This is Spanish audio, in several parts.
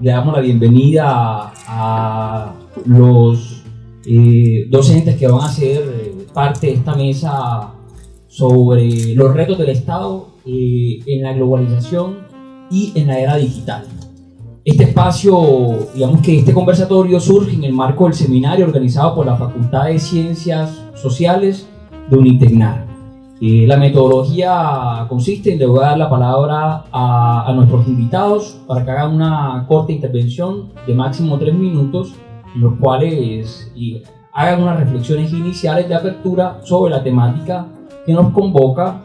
le damos la bienvenida a los docentes que van a ser parte de esta mesa sobre los retos del Estado en la globalización y en la era digital. Este espacio, digamos que este conversatorio surge en el marco del seminario organizado por la Facultad de Ciencias Sociales de Unitecnar. La metodología consiste en dar la palabra a nuestros invitados para que hagan una corta intervención de máximo 3 minutos, en los cuales hagan unas reflexiones iniciales de apertura sobre la temática que nos convoca,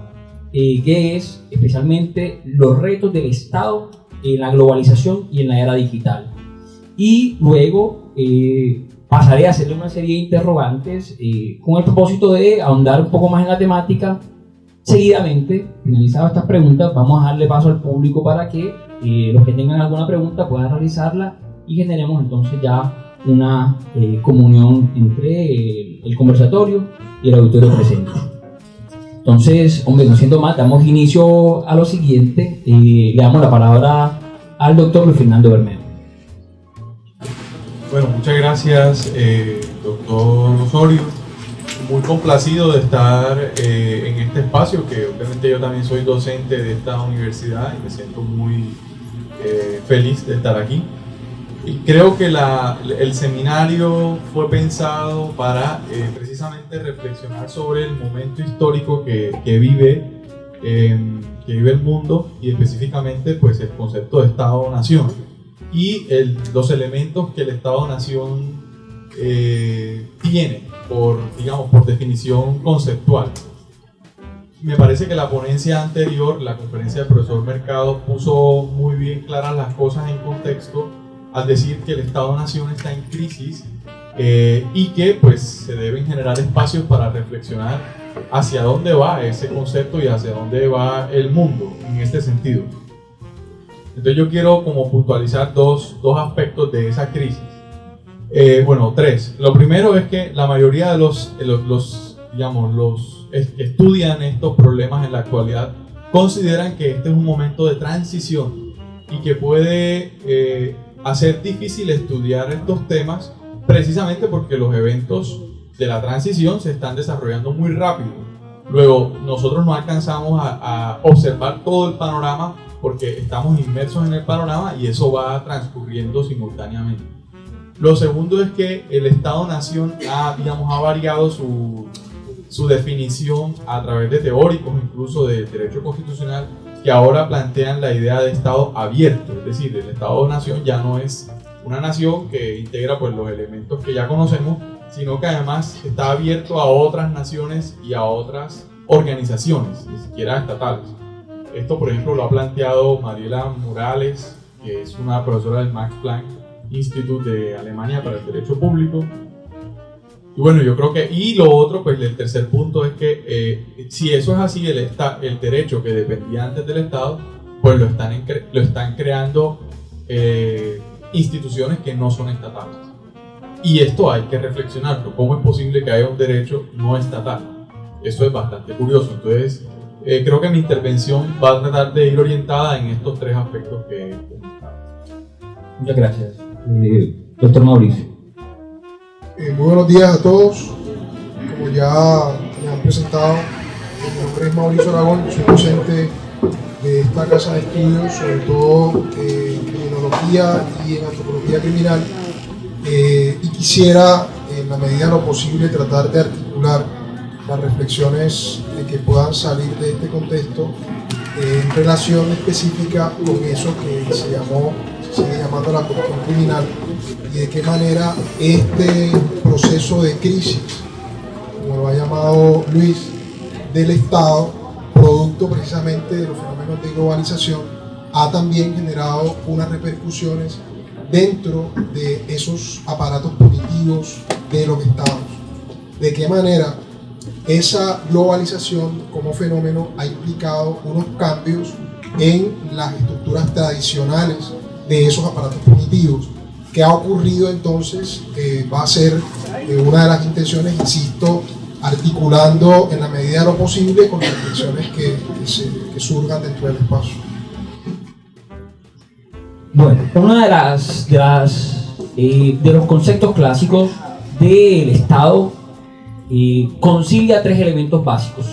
que es especialmente los retos del Estado en la globalización y en la era digital. Y luego pasaré a hacerle una serie de interrogantes con el propósito de ahondar un poco más en la temática. Seguidamente, finalizadas estas preguntas, vamos a darle paso al público para que los que tengan alguna pregunta puedan realizarla y generemos entonces ya una comunión entre el conversatorio y el auditorio presente. Entonces, hombre, no siendo más, damos inicio a lo siguiente. Le damos la palabra al doctor Luis Fernando Bermeo. Bueno, muchas gracias, doctor Osorio. Muy complacido de estar en este espacio, que obviamente yo también soy docente de esta universidad y me siento muy feliz de estar aquí. Y creo que el seminario fue pensado para precisamente reflexionar sobre el momento histórico que vive el mundo, y específicamente pues el concepto de Estado-Nación y los elementos que el Estado-Nación tiene por definición conceptual. Me parece que la ponencia anterior, la conferencia del profesor Mercado, puso muy bien claras las cosas en contexto al decir que el Estado-Nación está en crisis y que pues se deben generar espacios para reflexionar hacia dónde va ese concepto y hacia dónde va el mundo en este sentido. Entonces yo quiero como puntualizar dos aspectos de esa crisis. Bueno, 3. Lo primero es que la mayoría de los que estudian estos problemas en la actualidad consideran que este es un momento de transición y que puede hacer difícil estudiar estos temas precisamente porque los eventos de la transición se están desarrollando muy rápido. Luego, nosotros no alcanzamos a observar todo el panorama porque estamos inmersos en el panorama y eso va transcurriendo simultáneamente. Lo segundo es que el Estado-Nación ha variado su definición a través de teóricos, incluso del derecho constitucional, que ahora plantean la idea de Estado abierto, es decir, el Estado-Nación ya no es una nación que integra pues, los elementos que ya conocemos, sino que además está abierto a otras naciones y a otras organizaciones, ni siquiera estatales. Esto, por ejemplo, lo ha planteado Mariela Morales, que es una profesora del Max Planck Institute de Alemania para el Derecho Público. Y bueno, yo creo que, y lo otro, pues el tercer punto es que si eso es así, el derecho que dependía antes del Estado, pues lo están creando instituciones que no son estatales. Y esto hay que reflexionarlo. ¿Cómo es posible que haya un derecho no estatal? Eso es bastante curioso. Entonces, creo que mi intervención va a tratar de ir orientada en estos 3 aspectos que he comentado. Muchas gracias. Doctor Mauricio. Muy buenos días a todos. Como ya me han presentado, mi nombre es Mauricio Aragón, soy docente de esta casa de estudios, sobre todo en criminología y en antropología criminal, y quisiera, en la medida de lo posible, tratar de articular las reflexiones que puedan salir de este contexto en relación específica con eso que sigue llamando la cuestión criminal, y de qué manera este proceso de crisis, como lo ha llamado Luis, del Estado, producto precisamente de los fenómenos de globalización, ha también generado unas repercusiones dentro de esos aparatos punitivos de los estados. De qué manera esa globalización como fenómeno ha implicado unos cambios en las estructuras tradicionales de esos aparatos punitivos. ¿Qué ha ocurrido entonces? Va a ser una de las intenciones, insisto, articulando en la medida de lo posible con las reflexiones que surjan dentro del espacio. Bueno, una de los conceptos clásicos del Estado concilia tres elementos básicos,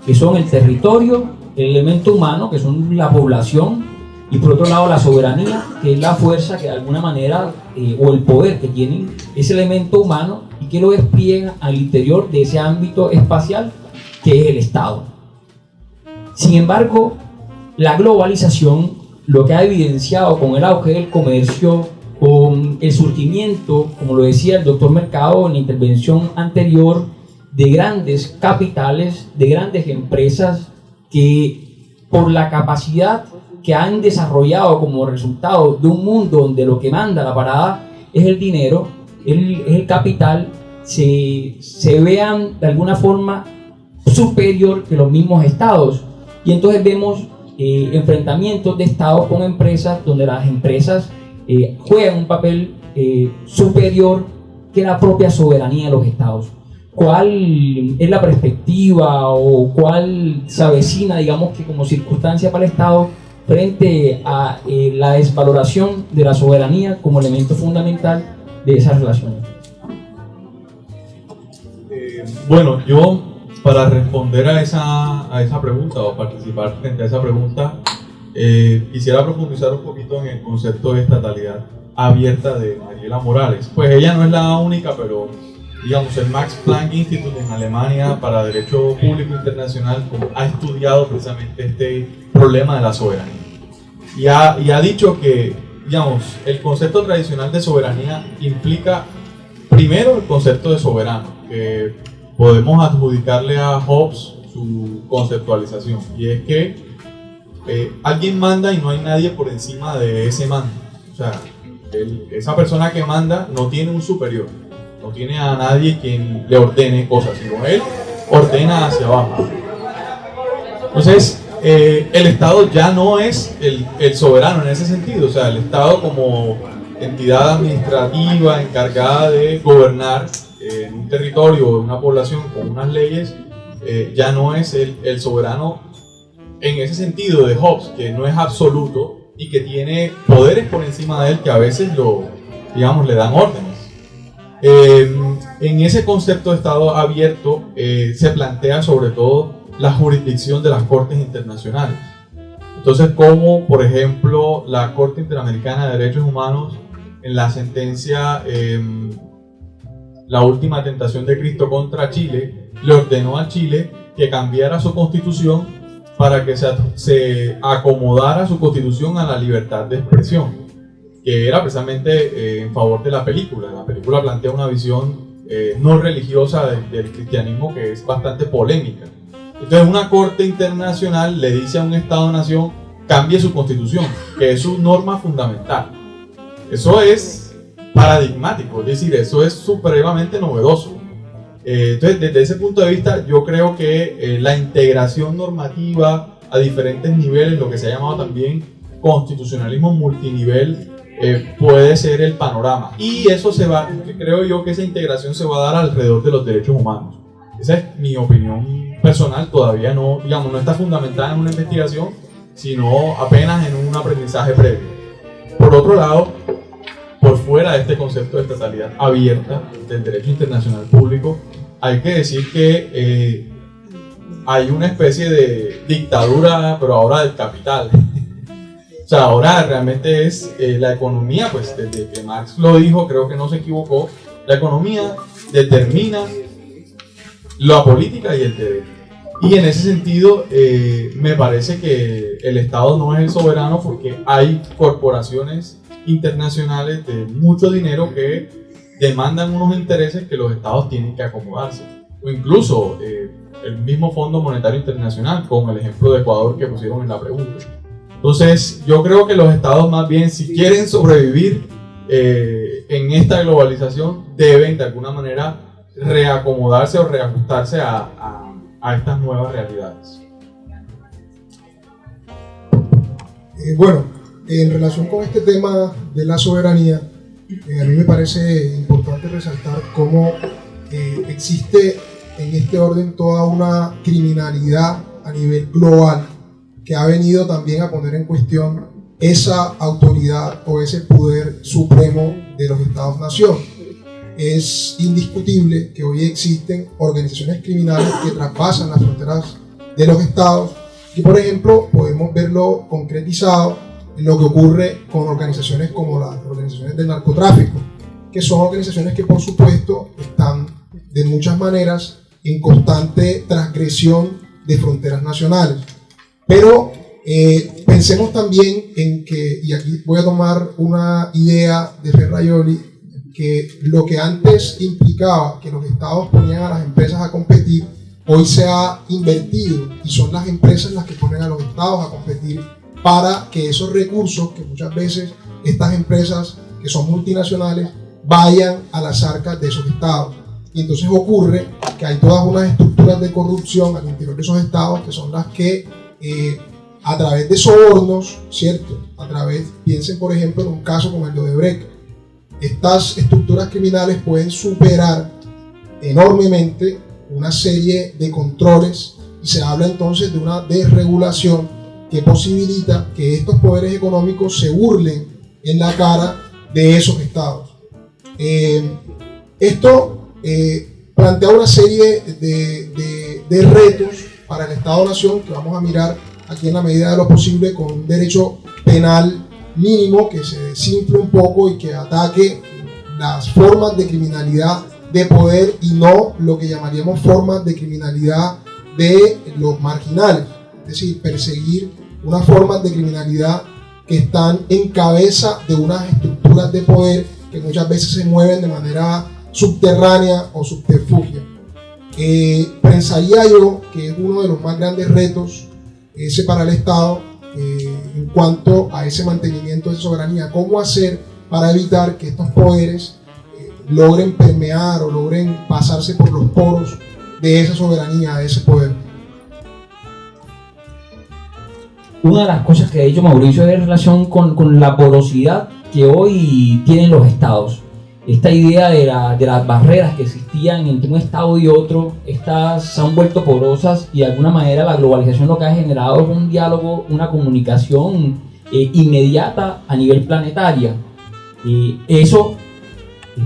que son el territorio, el elemento humano, que son la población, y por otro lado la soberanía, que es la fuerza que de alguna manera, o el poder que tiene ese elemento humano y que lo despliega al interior de ese ámbito espacial que es el Estado. Sin embargo, la globalización, lo que ha evidenciado con el auge del comercio, con el surgimiento, como lo decía el doctor Mercado en la intervención anterior, de grandes capitales, de grandes empresas que por la capacidad que han desarrollado como resultado de un mundo donde lo que manda la parada es el dinero, el capital, se vean de alguna forma superior que los mismos estados. Y entonces vemos enfrentamientos de estados con empresas donde las empresas juegan un papel superior que la propia soberanía de los estados. ¿Cuál es la perspectiva o cuál se avecina, digamos, que como circunstancia para el Estado frente a la desvaloración de la soberanía como elemento fundamental de esas relaciones? Bueno, yo para responder a esa pregunta o participar frente a esa pregunta, quisiera profundizar un poquito en el concepto de estatalidad abierta de Mariela Morales. Pues ella no es la única, pero digamos el Max Planck Institute en Alemania para Derecho Público Internacional ha estudiado precisamente este problema de la soberanía y ha dicho que, digamos, el concepto tradicional de soberanía implica primero el concepto de soberano, que podemos adjudicarle a Hobbes su conceptualización, y es que alguien manda y no hay nadie por encima de ese mando. O sea, esa persona que manda no tiene un superior, no tiene a nadie quien le ordene cosas, sino él ordena hacia abajo. Entonces, el Estado ya no es el soberano en ese sentido. O sea, el Estado como entidad administrativa encargada de gobernar en un territorio o una población con unas leyes, ya no es el soberano en ese sentido de Hobbes, que no es absoluto y que tiene poderes por encima de él que a veces le dan órdenes. En ese concepto de Estado abierto se plantea sobre todo la jurisdicción de las cortes internacionales. Entonces, como por ejemplo la Corte Interamericana de Derechos Humanos en la sentencia La Última Tentación de Cristo contra Chile, le ordenó a Chile que cambiara su constitución para que se acomodara su constitución a la libertad de expresión, que era precisamente en favor de la película. La película plantea una visión no religiosa del cristianismo que es bastante polémica. Entonces una corte internacional le dice a un Estado-nación cambie su constitución, que es su norma fundamental. Eso es paradigmático, es decir, eso es supremamente novedoso. Entonces, desde ese punto de vista, yo creo que la integración normativa a diferentes niveles, lo que se ha llamado también constitucionalismo multinivel, puede ser el panorama. Y eso creo yo que esa integración se va a dar alrededor de los derechos humanos. Esa es mi opinión personal, todavía no está fundamentada en una investigación, sino apenas en un aprendizaje previo. Por otro lado, por fuera de este concepto de estatalidad abierta del derecho internacional público, hay que decir que hay una especie de dictadura, pero ahora del capital. O sea, ahora realmente es la economía, pues desde que Marx lo dijo, creo que no se equivocó, la economía determina la política y el derecho. Y en ese sentido, me parece que el Estado no es el soberano porque hay corporaciones internacionales de mucho dinero que demandan unos intereses que los estados tienen que acomodarse. O incluso el mismo Fondo Monetario Internacional, con el ejemplo de Ecuador que pusieron en la pregunta. Entonces, yo creo que los estados más bien, si quieren sobrevivir en esta globalización, deben de alguna manera reacomodarse o reajustarse a estas nuevas realidades. Bueno, en relación con este tema de la soberanía, a mí me parece importante resaltar cómo existe en este orden toda una criminalidad a nivel global que ha venido también a poner en cuestión esa autoridad o ese poder supremo de los Estados-nación. Es indiscutible que hoy existen organizaciones criminales que traspasan las fronteras de los estados y, por ejemplo, podemos verlo concretizado en lo que ocurre con organizaciones como las organizaciones del narcotráfico, que son organizaciones que, por supuesto, están de muchas maneras en constante transgresión de fronteras nacionales. Pero pensemos también en que, y aquí voy a tomar una idea de Ferraioli, que lo que antes implicaba que los estados ponían a las empresas a competir, hoy se ha invertido y son las empresas las que ponen a los estados a competir para que esos recursos, que muchas veces estas empresas que son multinacionales, vayan a las arcas de esos estados. Y entonces ocurre que hay todas unas estructuras de corrupción al interior de esos estados que son las que a través de sobornos, ¿cierto? Piensen por ejemplo en un caso como el de Odebrecht. Estas estructuras criminales pueden superar enormemente una serie de controles y se habla entonces de una desregulación que posibilita que estos poderes económicos se burlen en la cara de esos estados. Esto plantea una serie de retos para el Estado-Nación que vamos a mirar aquí en la medida de lo posible con un derecho penal mínimo que se desinfle un poco y que ataque las formas de criminalidad de poder y no lo que llamaríamos formas de criminalidad de los marginales, es decir, perseguir unas formas de criminalidad que están en cabeza de unas estructuras de poder que muchas veces se mueven de manera subterránea o subterfugia. Pensaría yo que es uno de los más grandes retos ese para el Estado en cuanto a ese mantenimiento de soberanía. ¿Cómo hacer para evitar que estos poderes logren permear o logren pasarse por los poros de esa soberanía, de ese poder? Una de las cosas que ha dicho Mauricio es en relación con la porosidad que hoy tienen los estados. Esta idea de las barreras que existían entre un estado y otro, estas se han vuelto porosas y de alguna manera la globalización lo que ha generado es un diálogo, una comunicación inmediata a nivel planetario. Eso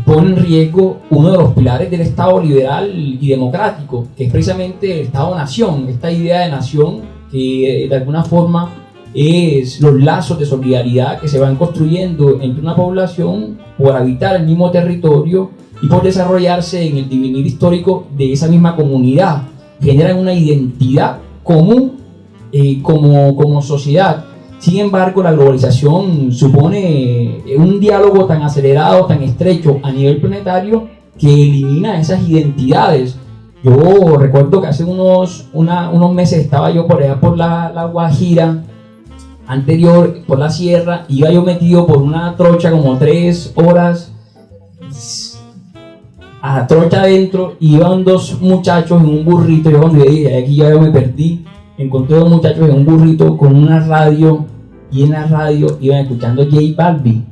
pone en riesgo uno de los pilares del Estado liberal y democrático, que es precisamente el Estado-nación, esta idea de nación que de alguna forma es los lazos de solidaridad que se van construyendo entre una población por habitar el mismo territorio y por desarrollarse en el devenir histórico de esa misma comunidad. Generan una identidad común como sociedad. Sin embargo, la globalización supone un diálogo tan acelerado, tan estrecho a nivel planetario que elimina esas identidades. Yo recuerdo que hace unos meses estaba yo por allá por la Guajira anterior, por la sierra, iba yo metido por una trocha como 3 horas a trocha adentro, iban 2 muchachos en un burrito. Yo cuando llegué aquí yo me perdí, encontré 2 muchachos en un burrito con una radio y en la radio iban escuchando J Balvin.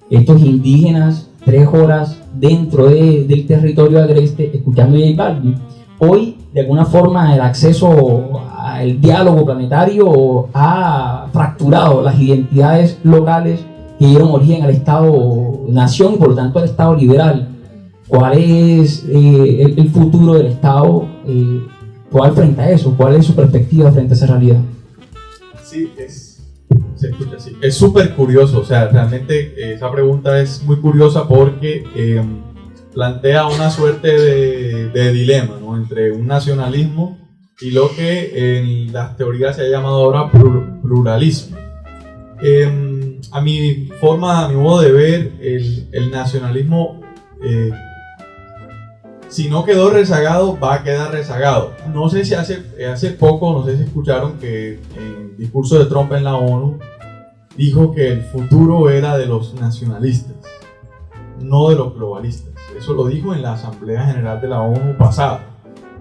Estos indígenas 3 horas dentro del territorio agreste escuchando J Balvin. Hoy, de alguna forma, el acceso al diálogo planetario ha fracturado las identidades locales que dieron origen al Estado-nación y por lo tanto al Estado liberal. ¿Cuál es el futuro del Estado? ¿Cuál frente a eso? ¿Cuál es su perspectiva frente a esa realidad? Sí, se escucha así. Es súper curioso, o sea, realmente esa pregunta es muy curiosa porque plantea una suerte de dilema, ¿no?, entre un nacionalismo y lo que en las teorías se ha llamado ahora pluralismo. A mi modo de ver, el nacionalismo, si no quedó rezagado, va a quedar rezagado. No sé si hace poco, no sé si escucharon que en el discurso de Trump en la ONU dijo que el futuro era de los nacionalistas, no de los globalistas. Eso lo dijo en la Asamblea General de la ONU pasada.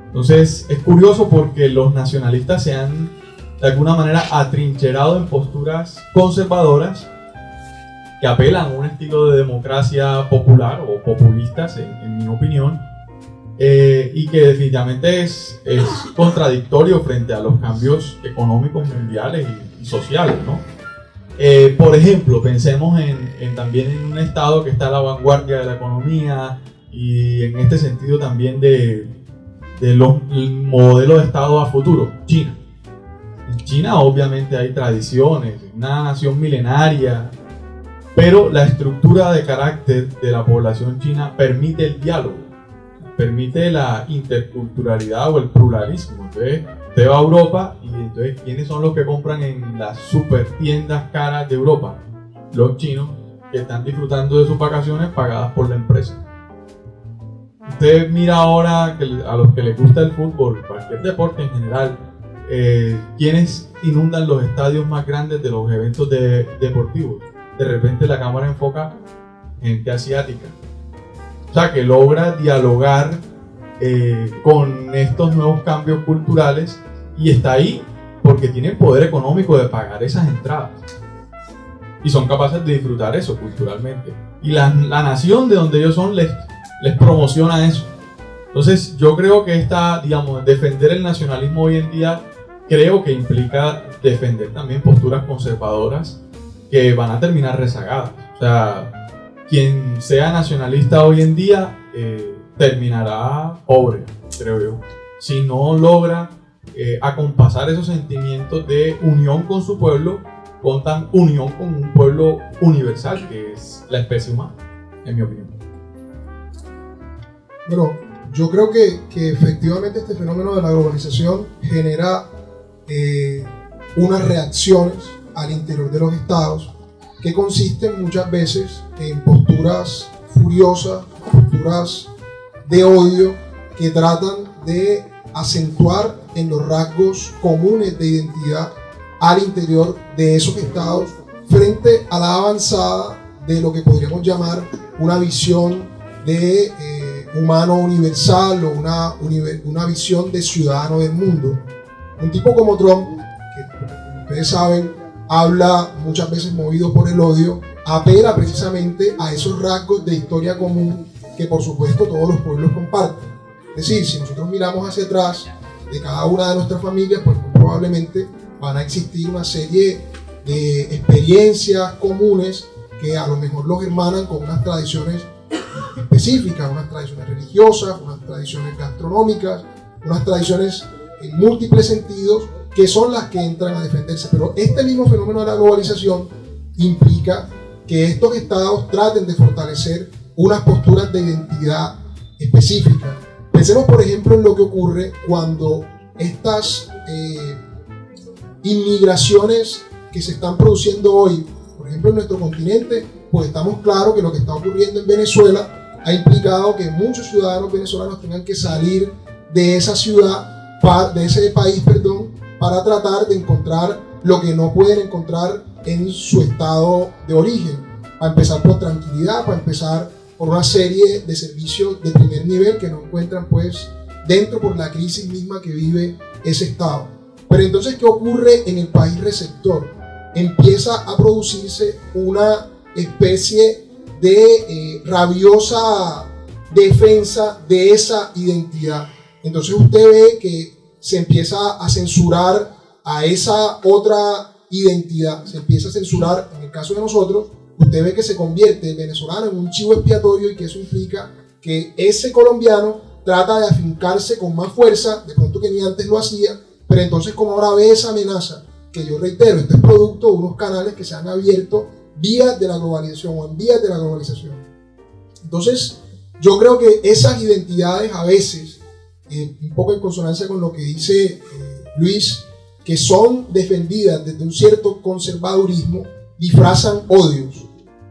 Entonces es curioso porque los nacionalistas se han de alguna manera atrincherado en posturas conservadoras que apelan a un estilo de democracia popular o populistas, en mi opinión, y que definitivamente es contradictorio frente a los cambios económicos mundiales y sociales, ¿no? Por ejemplo, pensemos también en un estado que está a la vanguardia de la economía y en este sentido también de los modelos de estado a futuro, China. En China obviamente hay tradiciones, una nación milenaria, pero la estructura de carácter de la población china permite el diálogo, permite la interculturalidad o el pluralismo. Entonces, usted va a Europa y entonces, ¿quiénes son los que compran en las super tiendas caras de Europa? Los chinos, que están disfrutando de sus vacaciones pagadas por la empresa. Usted mira ahora que a los que les gusta el fútbol, cualquier deporte en general, ¿quiénes inundan los estadios más grandes de los eventos deportivos? De repente la cámara enfoca gente asiática. O sea, que logra dialogar con estos nuevos cambios culturales y está ahí porque tienen poder económico de pagar esas entradas y son capaces de disfrutar eso culturalmente, y la nación de donde ellos son les promociona eso. Entonces yo creo que defender el nacionalismo hoy en día creo que implica defender también posturas conservadoras que van a terminar rezagadas. O sea, quien sea nacionalista hoy en día terminará pobre, creo yo, si no logra acompasar esos sentimientos de unión con su pueblo, con tan unión con un pueblo universal que es la especie humana, en mi opinión. Bueno, yo creo que efectivamente este fenómeno de la globalización genera unas reacciones al interior de los estados que consisten muchas veces en posturas furiosas, posturas de odio que tratan de acentuar en los rasgos comunes de identidad al interior de esos estados frente a la avanzada de lo que podríamos llamar una visión de humano universal o una visión de ciudadano del mundo. Un tipo como Trump, que como ustedes saben, habla muchas veces movido por el odio, apela precisamente a esos rasgos de historia común que por supuesto todos los pueblos comparten. Es decir, si nosotros miramos hacia atrás de cada una de nuestras familias, pues muy probablemente van a existir una serie de experiencias comunes que a lo mejor los hermanan con unas tradiciones específicas, unas tradiciones religiosas, unas tradiciones gastronómicas, unas tradiciones en múltiples sentidos que son las que entran a defenderse. Pero este mismo fenómeno de la globalización implica que estos estados traten de fortalecer unas posturas de identidad específicas. Pensemos, por ejemplo, en lo que ocurre cuando estas inmigraciones que se están produciendo hoy, por ejemplo en nuestro continente, pues estamos claros que lo que está ocurriendo en Venezuela ha implicado que muchos ciudadanos venezolanos tengan que salir de esa ciudad, de ese país, para tratar de encontrar lo que no pueden encontrar en su estado de origen. Para empezar por tranquilidad, para empezar por una serie de servicios de primer nivel que no encuentran pues dentro por la crisis misma que vive ese estado. Pero entonces, ¿qué ocurre en el país receptor? Empieza a producirse una especie de rabiosa defensa de esa identidad. Entonces usted ve que se empieza a censurar a esa otra identidad, se empieza a censurar, en el caso de nosotros, usted ve que se convierte el venezolano en un chivo expiatorio y que eso implica que ese colombiano trata de afincarse con más fuerza, de pronto que ni antes lo hacía, pero entonces como ahora ve esa amenaza, que yo reitero, esto es producto de unos canales que se han abierto vías de la globalización o en vías de la globalización. Entonces, yo creo que esas identidades a veces, un poco en consonancia con lo que dice Luis, que son defendidas desde un cierto conservadurismo, disfrazan odios.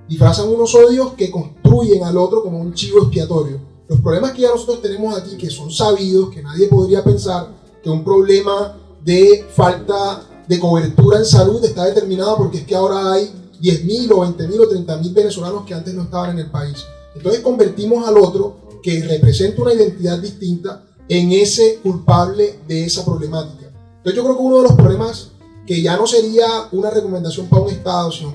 Disfrazan unos odios que construyen al otro como un chivo expiatorio. Los problemas que ya nosotros tenemos aquí, que son sabidos, que nadie podría pensar que un problema de falta de cobertura en salud está determinado porque es que ahora hay 10.000 o 20.000 o 30.000 venezolanos que antes no estaban en el país. Entonces convertimos al otro, que representa una identidad distinta, en ese culpable de esa problemática. Entonces yo creo que uno de los problemas que ya no sería una recomendación para un Estado, sino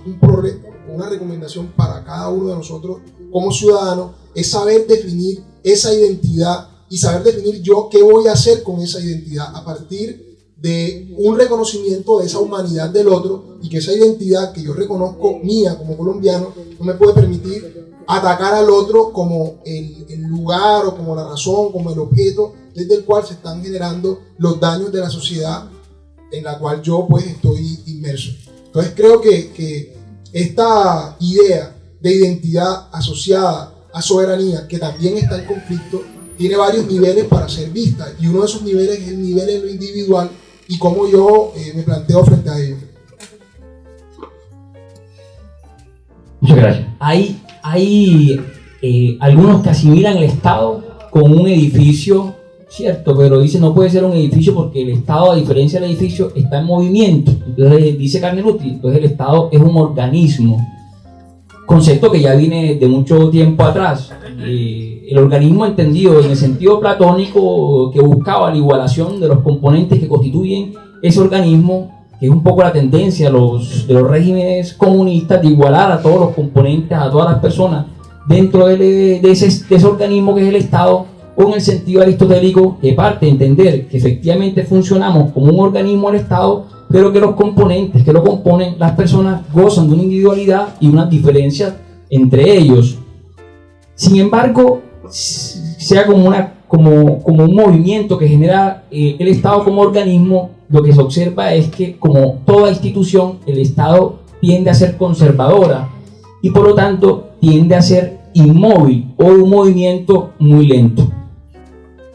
una recomendación para cada uno de nosotros como ciudadanos, es saber definir esa identidad y saber definir yo qué voy a hacer con esa identidad a partir de un reconocimiento de esa humanidad del otro, y que esa identidad que yo reconozco mía como colombiano no me puede permitir atacar al otro como el lugar o como la razón, como el objeto desde el cual se están generando los daños de la sociedad en la cual yo pues estoy inmerso. Entonces creo que esta idea de identidad asociada a soberanía, que también está en conflicto, tiene varios niveles para ser vista, y uno de esos niveles es el nivel en lo individual y cómo yo me planteo frente a ello. Muchas gracias. Hay algunos que asimilan el Estado con un edificio, cierto, pero dicen no puede ser un edificio porque el Estado, a diferencia del edificio, está en movimiento. Entonces dice Carnelutti, entonces el Estado es un organismo, concepto que ya viene de mucho tiempo atrás. El organismo entendido en el sentido platónico, que buscaba la igualación de los componentes que constituyen ese organismo, que es un poco la tendencia de los regímenes comunistas de igualar a todos los componentes, a todas las personas dentro de ese organismo que es el Estado, o en el sentido aristotélico, que parte de entender que efectivamente funcionamos como un organismo del Estado, pero que los componentes que lo componen, las personas, gozan de una individualidad y unas diferencias entre ellos. Sin embargo, sea como un movimiento que genera el Estado como organismo, lo que se observa es que, como toda institución, el Estado tiende a ser conservadora y por lo tanto tiende a ser inmóvil o un movimiento muy lento.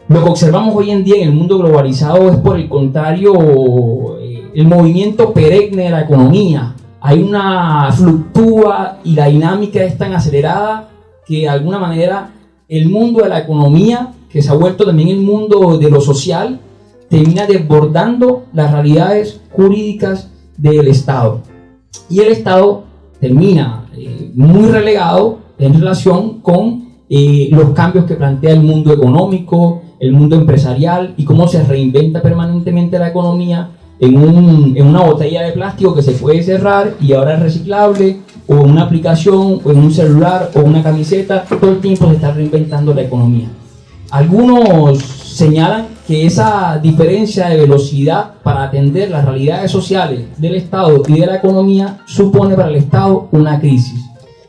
Lo que observamos hoy en día en el mundo globalizado es, por el contrario, el movimiento perenne de la economía. Hay una fluctúa y la dinámica es tan acelerada que de alguna manera el mundo de la economía, que se ha vuelto también el mundo de lo social, termina desbordando las realidades jurídicas del Estado. Y el Estado termina muy relegado en relación con los cambios que plantea el mundo económico, el mundo empresarial, y cómo se reinventa permanentemente la economía en una botella de plástico que se puede cerrar y ahora es reciclable, o en una aplicación, o en un celular, o una camiseta. Todo el tiempo se está reinventando la economía. Algunos señalan que esa diferencia de velocidad para atender las realidades sociales del Estado y de la economía supone para el Estado una crisis,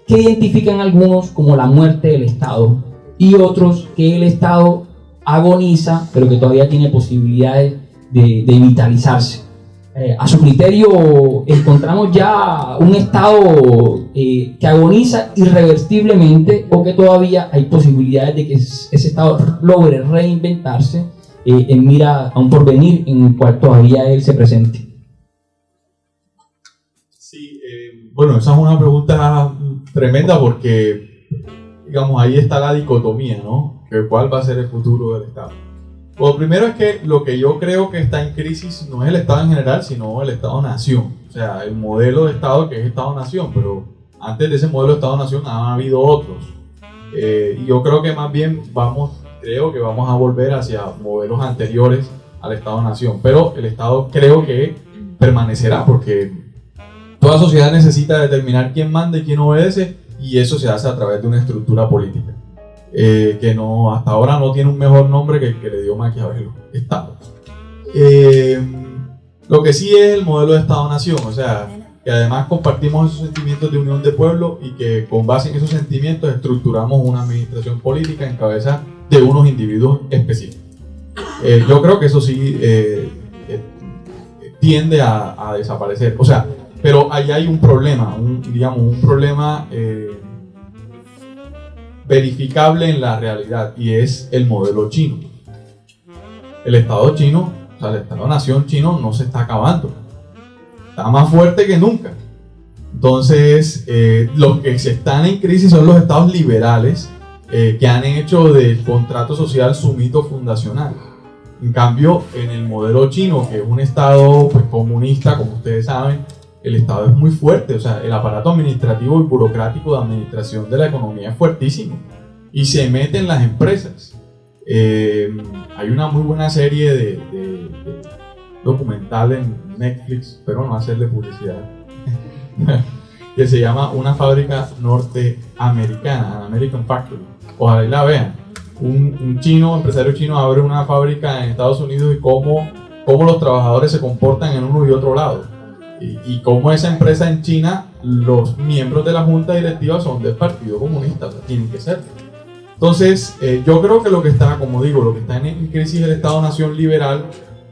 que identifican algunos como la muerte del Estado, y otros que el Estado agoniza, pero que todavía tiene posibilidades de vitalizarse. A su criterio, encontramos ya un Estado que agoniza irreversiblemente, o que todavía hay posibilidades de que ese Estado logre reinventarse en mira a un porvenir en el cual todavía él se presente. Sí, bueno, esa es una pregunta tremenda porque, digamos, ahí está la dicotomía, ¿no? ¿Cuál va a ser el futuro del Estado? Lo primero es que lo que yo creo que está en crisis no es el Estado en general, sino el Estado-Nación. O sea, el modelo de Estado que es Estado-Nación, pero antes de ese modelo de Estado-Nación han habido otros. Y yo creo que más bien vamos a volver hacia modelos anteriores al Estado-Nación. Pero el Estado creo que permanecerá, porque toda sociedad necesita determinar quién manda y quién obedece, y eso se hace a través de una estructura política. Que no, hasta ahora no tiene un mejor nombre que el que le dio Maquiavelo, Estado. Lo que sí es el modelo de Estado-Nación, o sea, que además compartimos esos sentimientos de unión de pueblo, y que con base en esos sentimientos estructuramos una administración política en cabeza de unos individuos específicos. Yo creo que eso sí tiende a desaparecer, o sea, pero ahí hay un problema, un problema verificable en la realidad, y es el modelo chino. El Estado chino, o sea, el Estado-Nación chino no se está acabando, está más fuerte que nunca. Entonces, los que se están en crisis son los estados liberales, que han hecho del contrato social su mito fundacional. En cambio, en el modelo chino, que es un estado pues comunista, como ustedes saben, el Estado es muy fuerte, o sea, el aparato administrativo y burocrático de administración de la economía es fuertísimo, y se mete en las empresas. Hay una muy buena serie de documental en Netflix, pero no hacerle publicidad, que se llama Una fábrica norteamericana, An American Factory. Ojalá y la vean. Un empresario chino abre una fábrica en Estados Unidos, y cómo cómo los trabajadores se comportan en uno y otro lado. Y cómo esa empresa en China, los miembros de la junta directiva son del Partido Comunista, o sea, tienen que ser. Entonces, yo creo que lo que está, como digo, lo que está en crisis es el Estado-Nación liberal,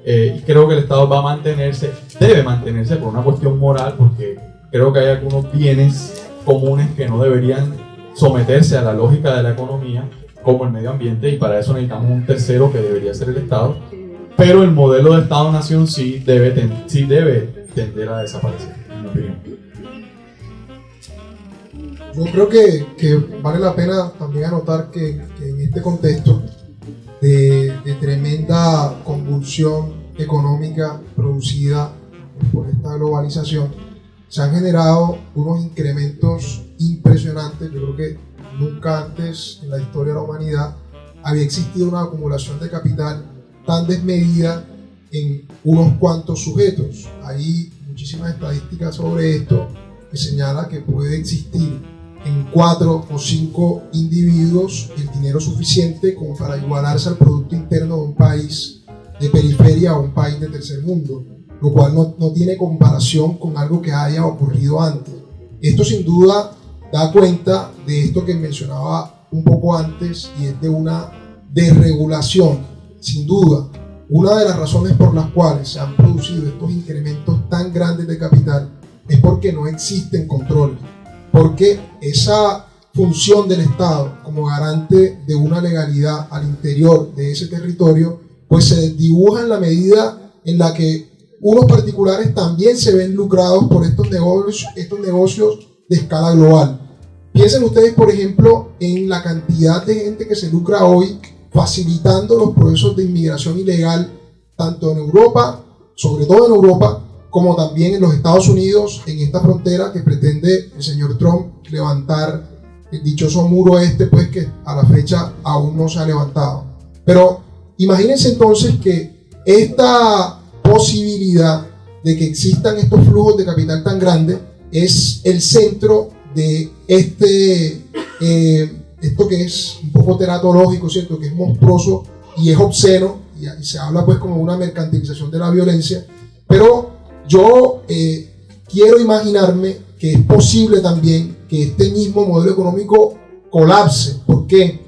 y creo que el Estado va a mantenerse, debe mantenerse por una cuestión moral, porque creo que hay algunos bienes comunes que no deberían someterse a la lógica de la economía, como el medio ambiente, y para eso necesitamos un tercero que debería ser el Estado. Pero el modelo de Estado-Nación sí debe tender a desaparecer, en mi opinión. Yo creo que vale la pena también anotar que en este contexto de tremenda convulsión económica producida por esta globalización, se han generado unos incrementos impresionantes. Yo creo que nunca antes en la historia de la humanidad había existido una acumulación de capital tan desmedida en unos cuantos sujetos. Hay muchísimas estadísticas sobre esto que señala que puede existir en 4 o 5 individuos el dinero suficiente como para igualarse al Producto Interno de un país de periferia o un país de tercer mundo, lo cual no tiene comparación con algo que haya ocurrido antes. Esto sin duda da cuenta de esto que mencionaba un poco antes, y es de una desregulación. Sin duda, una de las razones por las cuales se han producido estos incrementos tan grandes de capital es porque no existen controles, porque esa función del Estado como garante de una legalidad al interior de ese territorio, pues se dibuja en la medida en la que unos particulares también se ven lucrados por estos negocios de escala global. Piensen ustedes, por ejemplo, en la cantidad de gente que se lucra hoy facilitando los procesos de inmigración ilegal, tanto en Europa, sobre todo en Europa, como también en los Estados Unidos, en esta frontera que pretende el señor Trump levantar, el dichoso muro pues que a la fecha aún no se ha levantado. Pero imagínense entonces que esta posibilidad de que existan estos flujos de capital tan grandes es el centro de esto que es un poco teratológico, ¿cierto? Que es monstruoso y es obsceno, y se habla pues como una mercantilización de la violencia. Pero yo quiero imaginarme que es posible también que este mismo modelo económico colapse, porque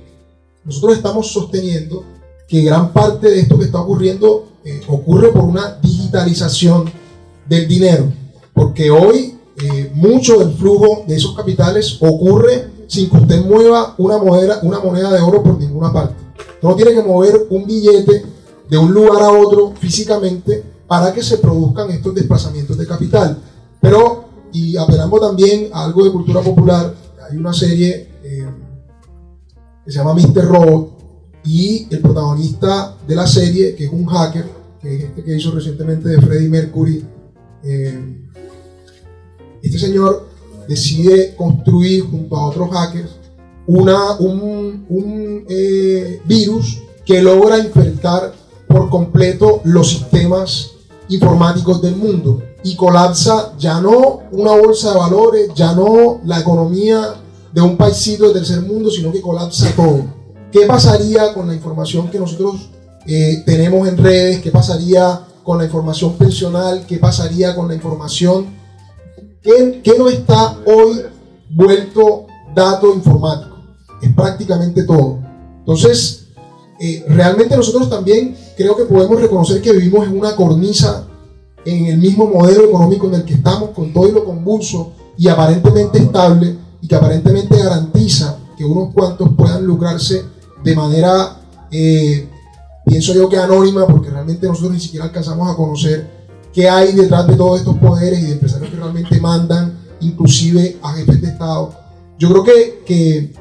nosotros estamos sosteniendo que gran parte de esto que está ocurriendo ocurre por una digitalización del dinero, porque hoy mucho del flujo de esos capitales ocurre sin que usted mueva una moneda de oro por ninguna parte. No tiene que mover un billete de un lugar a otro físicamente para que se produzcan estos desplazamientos de capital. Pero, y apelando también a algo de cultura popular, hay una serie que se llama Mr. Robot, y el protagonista de la serie, que es un hacker, que es este que hizo recientemente de Freddie Mercury, este señor decide construir junto a otros hackers un virus que logra infectar por completo los sistemas informáticos del mundo y colapsa ya no una bolsa de valores, ya no la economía de un paisito de tercer mundo, sino que colapsa todo. ¿Qué pasaría con la información que nosotros tenemos en redes? ¿Qué pasaría con la información pensional? ¿Qué pasaría con la información? ¿Qué no está hoy vuelto dato informático? Es prácticamente todo. Entonces, realmente nosotros también creo que podemos reconocer que vivimos en una cornisa, en el mismo modelo económico en el que estamos, con todo y lo convulso y aparentemente estable, y que aparentemente garantiza que unos cuantos puedan lucrarse de manera, pienso yo que anónima, porque realmente nosotros ni siquiera alcanzamos a conocer qué hay detrás de todos estos poderes y de empresarios que realmente mandan, inclusive a jefes de Estado. Yo creo que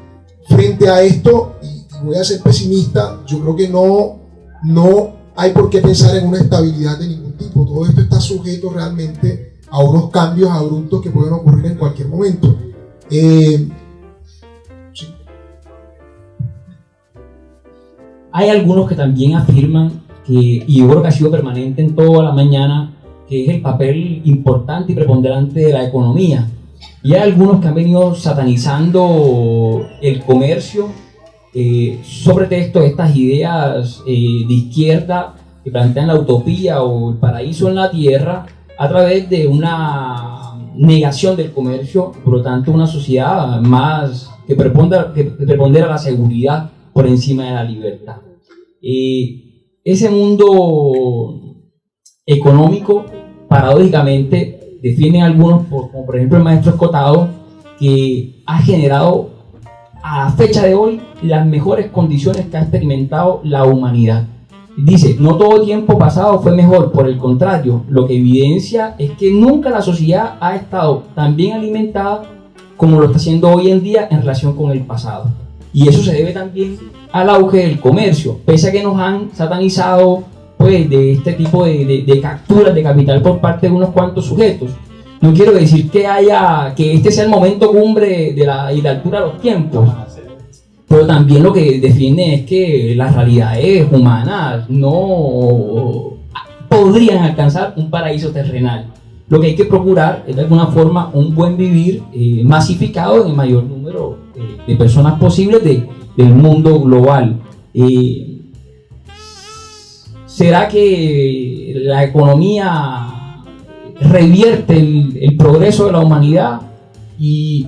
frente a esto, y voy a ser pesimista, yo creo que no hay por qué pensar en una estabilidad de ningún tipo. Todo esto está sujeto realmente a unos cambios abruptos que pueden ocurrir en cualquier momento. Sí. Hay algunos que también afirman y yo creo que ha sido permanente en toda la mañana, que es el papel importante y preponderante de la economía. Y hay algunos que han venido satanizando el comercio, sobre todo estas ideas de izquierda, que plantean la utopía o el paraíso en la tierra a través de una negación del comercio, por lo tanto una sociedad más que prepondera la seguridad por encima de la libertad. Ese mundo económico, paradójicamente, definen algunos, como por ejemplo el maestro Escotado, que ha generado a la fecha de hoy las mejores condiciones que ha experimentado la humanidad. Dice, no todo tiempo pasado fue mejor, por el contrario, lo que evidencia es que nunca la sociedad ha estado tan bien alimentada como lo está haciendo hoy en día en relación con el pasado. Y eso se debe también al auge del comercio, pese a que nos han satanizado pues, de este tipo de capturas de capital por parte de unos cuantos sujetos. No quiero decir que este sea el momento cumbre de la altura de los tiempos, pero también lo que define es que las realidades humanas no podrían alcanzar un paraíso terrenal. Lo que hay que procurar es de alguna forma un buen vivir masificado en el mayor número de personas posibles del mundo global. ¿Será que la economía revierte el progreso de la humanidad?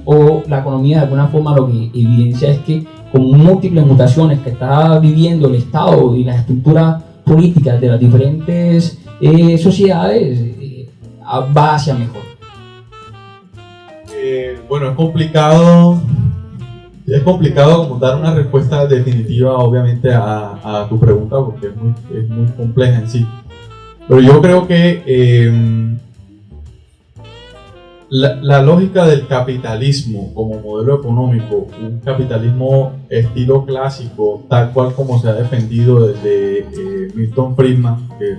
O la economía de alguna forma lo que evidencia es que con múltiples mutaciones que está viviendo el Estado y las estructuras políticas de las diferentes sociedades, va hacia mejor. Bueno, es complicado como dar una respuesta definitiva, obviamente, a tu pregunta, porque es muy compleja en sí. Pero yo creo que la lógica del capitalismo como modelo económico, un capitalismo estilo clásico, tal cual como se ha defendido desde Milton Friedman, que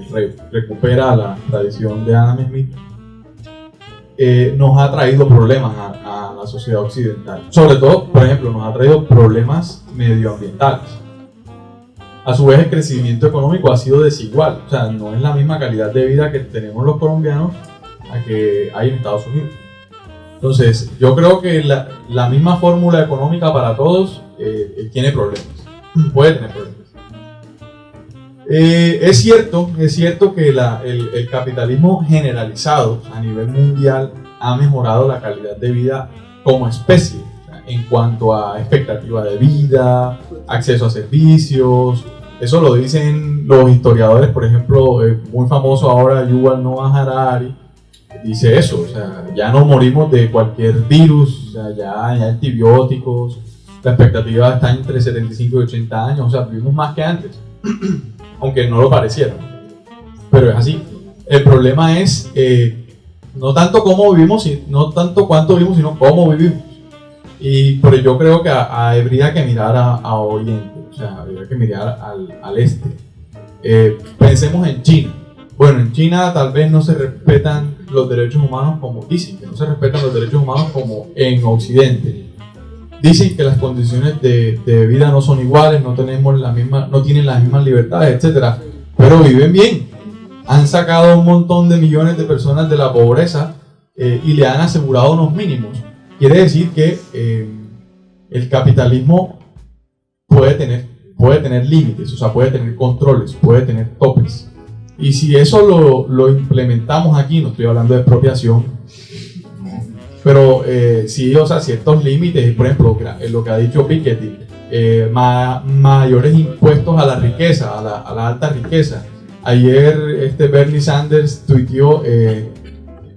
recupera la tradición de Adam Smith, nos ha traído problemas a la sociedad occidental. Sobre todo, por ejemplo, nos ha traído problemas medioambientales. A su vez, el crecimiento económico ha sido desigual, o sea, no es la misma calidad de vida que tenemos los colombianos a que hay en Estados Unidos. Entonces, yo creo que la misma fórmula económica para todos tiene problemas, puede tener problemas. Es cierto que el capitalismo generalizado a nivel mundial ha mejorado la calidad de vida como especie, o sea, en cuanto a expectativa de vida, acceso a servicios. Eso lo dicen los historiadores, por ejemplo, muy famoso ahora Yuval Noah Harari, dice eso, o sea, ya no morimos de cualquier virus, o sea, ya hay antibióticos, la expectativa está entre 75 y 80 años, o sea, vivimos más que antes, aunque no lo pareciera, pero es así. El problema es no tanto cómo vivimos, no tanto cuánto vivimos, sino cómo vivimos. Pero yo creo que habría que mirar a Oriente, o sea, habría que mirar al este. Pensemos en China. Bueno, en China tal vez no se respetan los derechos humanos como dicen, que no se respetan los derechos humanos como en Occidente. Dicen que las condiciones de vida no son iguales, no tienen las mismas libertades, etc. Pero viven bien. Han sacado un montón de millones de personas de la pobreza y le han asegurado unos mínimos. Quiere decir que el capitalismo puede tener límites, o sea, puede tener controles, puede tener topes. Y si eso lo implementamos aquí, no estoy hablando de expropiación, pero sí, o sea, ciertos límites, por ejemplo, lo que ha dicho Piketty, mayores impuestos a la riqueza, a la alta riqueza. Ayer Bernie Sanders tuiteó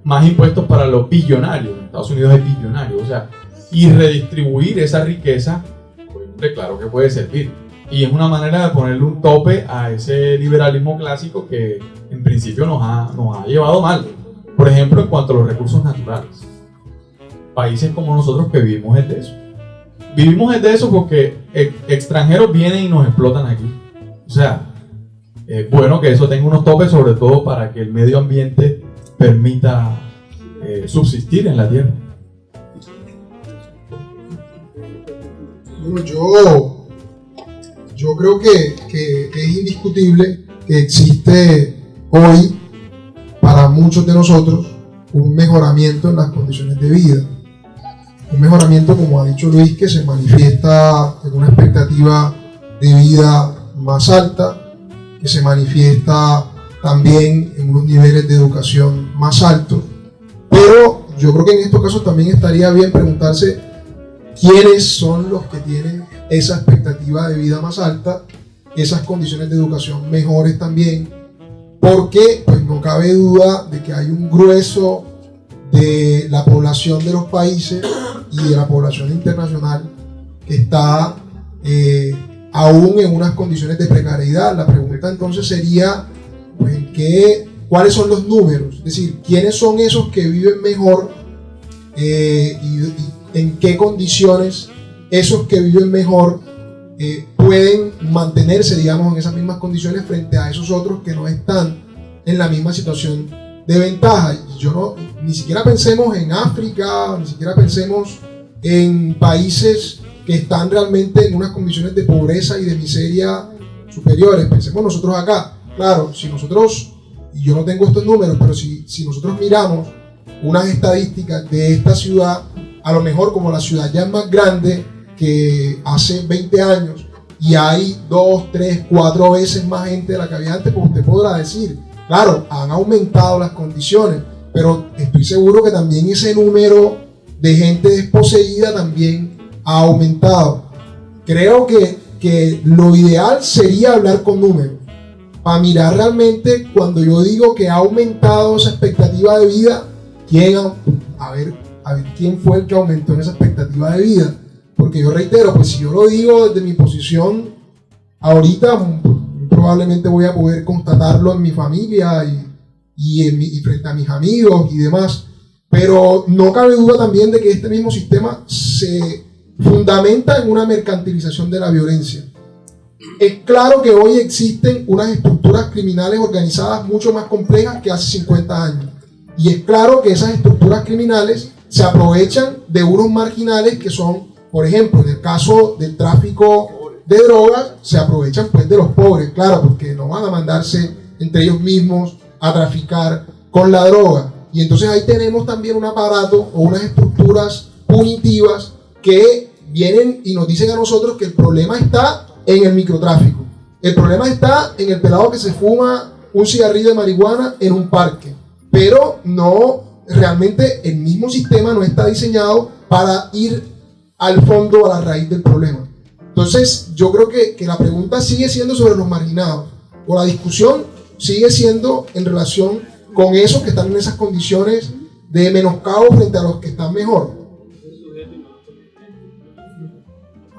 más impuestos para los billonarios, en Estados Unidos es billonario, o sea, y redistribuir esa riqueza, pues, claro que puede servir. Y es una manera de ponerle un tope a ese liberalismo clásico que en principio nos ha llevado mal. Por ejemplo, en cuanto a los recursos naturales. Países como nosotros que vivimos de eso. Vivimos de eso porque extranjeros vienen y nos explotan aquí. O sea, es bueno que eso tenga unos topes, sobre todo para que el medio ambiente permita subsistir en la tierra. Bueno, yo creo que es indiscutible que existe hoy para muchos de nosotros un mejoramiento en las condiciones de vida. Un mejoramiento, como ha dicho Luis, que se manifiesta en una expectativa de vida más alta, que se manifiesta también en unos niveles de educación más altos. Pero yo creo que en estos casos también estaría bien preguntarse quiénes son los que tienen esa expectativa de vida más alta, esas condiciones de educación mejores también, porque pues no cabe duda de que hay un grueso de la población de los países y de la población internacional que está aún en unas condiciones de precariedad. La pregunta entonces sería, pues, ¿cuáles son los números? Es decir, ¿quiénes son esos que viven mejor y en qué condiciones esos que viven mejor pueden mantenerse, digamos, en esas mismas condiciones frente a esos otros que no están en la misma situación de ventaja? Ni siquiera pensemos en África, ni siquiera pensemos en países que están realmente en unas condiciones de pobreza y de miseria superiores. Pensemos nosotros acá. Claro, si nosotros, y yo no tengo estos números, pero si nosotros miramos unas estadísticas de esta ciudad, a lo mejor como la ciudad ya es más grande que hace 20 años y hay 2, 3, 4 veces más gente de la que había antes, pues usted podrá decir, claro, han aumentado las condiciones, pero estoy seguro que también ese número de gente desposeída también ha aumentado. Creo que lo ideal sería hablar con números, para mirar realmente cuando yo digo que ha aumentado esa expectativa de vida, a ver quién fue el que aumentó en esa expectativa de vida. Porque yo reitero, pues si yo lo digo desde mi posición, ahorita probablemente voy a poder constatarlo en mi familia y frente a mis amigos y demás. Pero no cabe duda también de que este mismo sistema se fundamenta en una mercantilización de la violencia. Es claro que hoy existen unas estructuras criminales organizadas mucho más complejas que hace 50 años. Y es claro que esas estructuras criminales se aprovechan de unos marginales que son, por ejemplo, en el caso del tráfico de drogas, se aprovechan pues de los pobres, claro, porque no van a mandarse entre ellos mismos a traficar con la droga. Y entonces ahí tenemos también un aparato o unas estructuras punitivas que vienen y nos dicen a nosotros que el problema está en el microtráfico. El problema está en el pelado que se fuma un cigarrillo de marihuana en un parque. Pero no, realmente el mismo sistema no está diseñado para ir al fondo, a la raíz del problema. Entonces, yo creo que la pregunta sigue siendo sobre los marginados, o la discusión sigue siendo en relación con esos que están en esas condiciones de menoscabo frente a los que están mejor.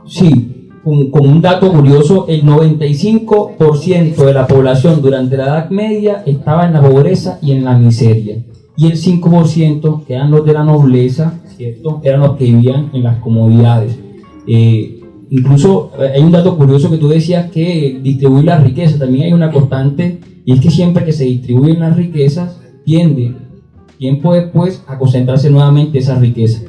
Sí, con un dato curioso, el 95% de la población durante la Edad Media estaba en la pobreza y en la miseria. Y el 5%, que eran los de la nobleza, ¿cierto?, eran los que vivían en las comodidades. Incluso hay un dato curioso que tú decías, que distribuir la riqueza, también hay una constante, y es que siempre que se distribuyen las riquezas, tiende tiempo después a concentrarse nuevamente esa riqueza.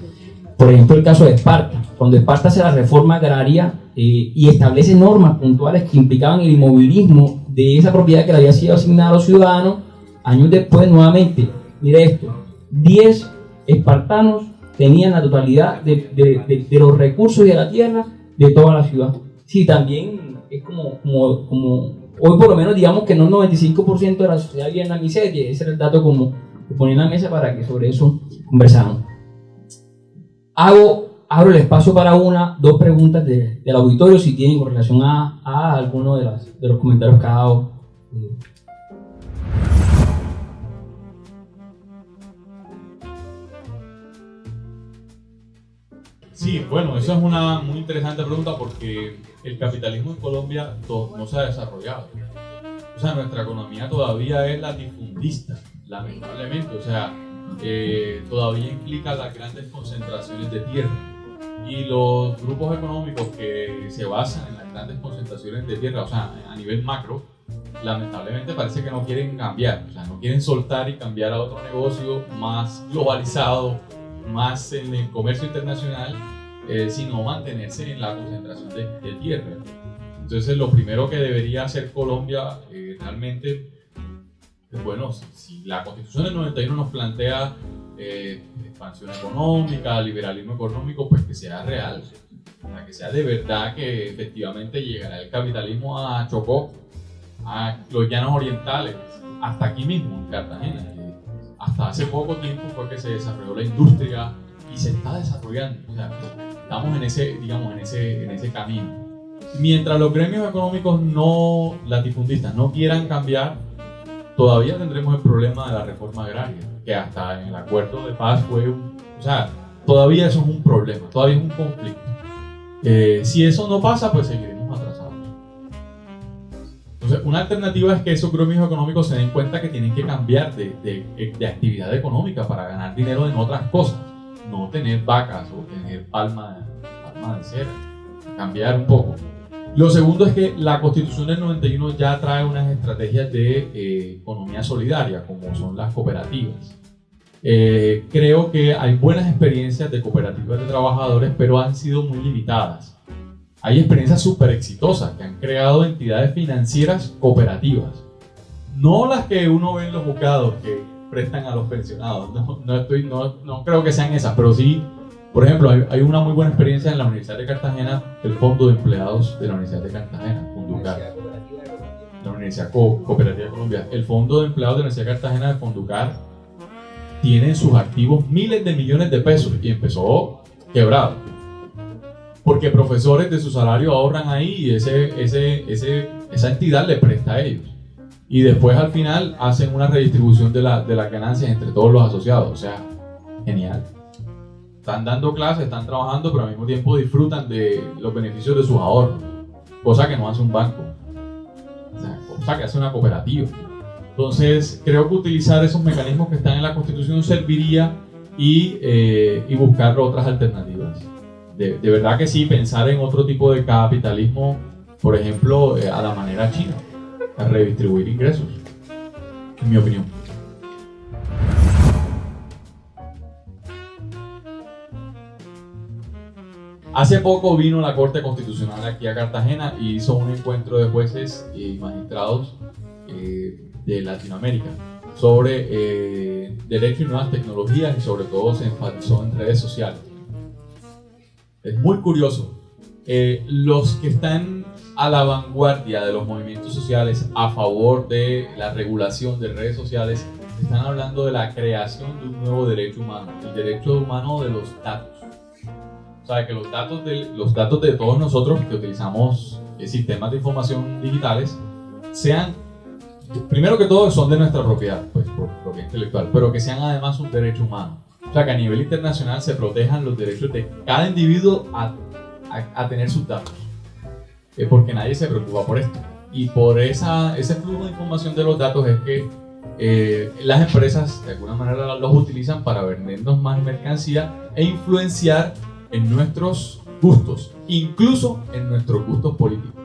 Por ejemplo, el caso de Esparta. Cuando Esparta hace la reforma agraria y establece normas puntuales que implicaban el inmovilismo de esa propiedad que le había sido asignada a los ciudadanos, años después, nuevamente, mire esto, 10 espartanos tenían la totalidad de los recursos y de la tierra de toda la ciudad. Sí, también es como hoy por lo menos digamos que no el 95% de la sociedad vive en la miseria. Ese era el dato como que ponía en la mesa para que sobre eso conversáramos. Abro el espacio para dos preguntas del auditorio, si tienen con relación a alguno de los comentarios que ha dado. Sí, bueno, eso es una muy interesante pregunta porque el capitalismo en Colombia no se ha desarrollado. O sea, nuestra economía todavía es latifundista, lamentablemente. O sea, todavía implica las grandes concentraciones de tierra. Y los grupos económicos que se basan en las grandes concentraciones de tierra, o sea, a nivel macro, lamentablemente parece que no quieren cambiar. O sea, no quieren soltar y cambiar a otro negocio más globalizado, más en el comercio internacional, sino mantenerse en la concentración de tierra. Entonces, lo primero que debería hacer Colombia realmente, bueno, si la Constitución del 91 nos plantea expansión económica, liberalismo económico, pues que sea real, para que sea de verdad que efectivamente llegará el capitalismo a Chocó a los llanos orientales, hasta aquí mismo en Cartagena. Hasta hace poco tiempo fue que se desarrolló la industria y se está desarrollando. O sea, estamos en ese camino. Mientras los gremios económicos latifundistas no quieran cambiar, todavía tendremos el problema de la reforma agraria, que hasta en el acuerdo de paz todavía eso es un problema, todavía es un conflicto. Si eso no pasa, pues seguiremos atrasados. Entonces, una alternativa es que esos gremios económicos se den cuenta que tienen que cambiar de actividad económica para ganar dinero en otras cosas, no tener vacas o tener palma de cera, cambiar un poco. Lo segundo es que la Constitución del 91 ya trae unas estrategias de economía solidaria, como son las cooperativas. Creo que hay buenas experiencias de cooperativas de trabajadores, pero han sido muy limitadas. Hay experiencias súper exitosas que han creado entidades financieras cooperativas. No las que uno ve en los juzgados que prestan a los pensionados, no creo que sean esas, pero sí. Por ejemplo, hay una muy buena experiencia en la Universidad de Cartagena, el Fondo de Empleados de la Universidad de Cartagena, Fonducar. La Universidad Cooperativa de Colombia. El Fondo de Empleados de la Universidad de Cartagena de Fonducar tiene en sus activos miles de millones de pesos y empezó quebrado. Porque profesores de su salario ahorran ahí y esa entidad le presta a ellos. Y después al final hacen una redistribución de las ganancias entre todos los asociados. O sea, genial. Están dando clases, están trabajando, pero al mismo tiempo disfrutan de los beneficios de sus ahorros, cosa que no hace un banco, cosa que hace una cooperativa. Entonces, creo que utilizar esos mecanismos que están en la Constitución serviría y buscar otras alternativas. De verdad que sí, pensar en otro tipo de capitalismo, por ejemplo, a la manera china, a redistribuir ingresos, en mi opinión. Hace poco vino la Corte Constitucional aquí a Cartagena y hizo un encuentro de jueces y magistrados de Latinoamérica sobre derecho y nuevas tecnologías, y sobre todo se enfatizó en redes sociales. Es muy curioso. Los que están a la vanguardia de los movimientos sociales a favor de la regulación de redes sociales están hablando de la creación de un nuevo derecho humano, el derecho humano de los datos. O sea, que los datos de todos nosotros que utilizamos sistemas de información digitales sean, primero que todo, son de nuestra propiedad, pues por propiedad intelectual, pero que sean además un derecho humano. O sea, que a nivel internacional se protejan los derechos de cada individuo a tener sus datos, porque nadie se preocupa por esto. Y por ese flujo de información de los datos es que las empresas de alguna manera los utilizan para vendernos más mercancía e influenciar en nuestros gustos, incluso en nuestros gustos políticos,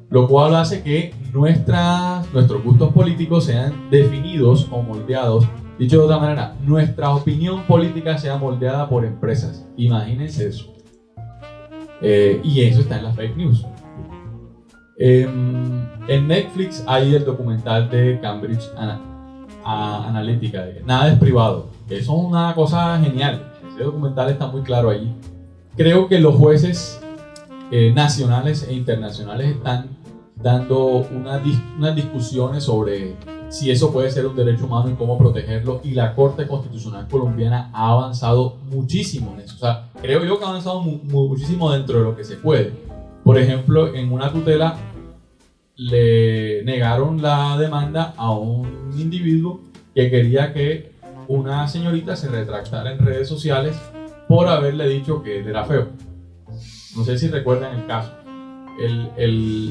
lo cual hace que nuestros gustos políticos sean definidos o moldeados. Dicho de otra manera, nuestra opinión política sea moldeada por empresas. Imagínense eso. Y eso está en las fake news. En Netflix hay el documental de Cambridge Analytica, de Nada es privado. Eso es una cosa genial. Ese documental está muy claro allí. Creo que los jueces nacionales e internacionales están dando unas discusiones sobre si eso puede ser un derecho humano y cómo protegerlo, y la Corte Constitucional colombiana ha avanzado muchísimo en eso. O sea, creo yo que ha avanzado muchísimo dentro de lo que se puede. Por ejemplo, en una tutela le negaron la demanda a un individuo que quería que una señorita se retractara en redes sociales por haberle dicho que él era feo. No sé si recuerdan el caso.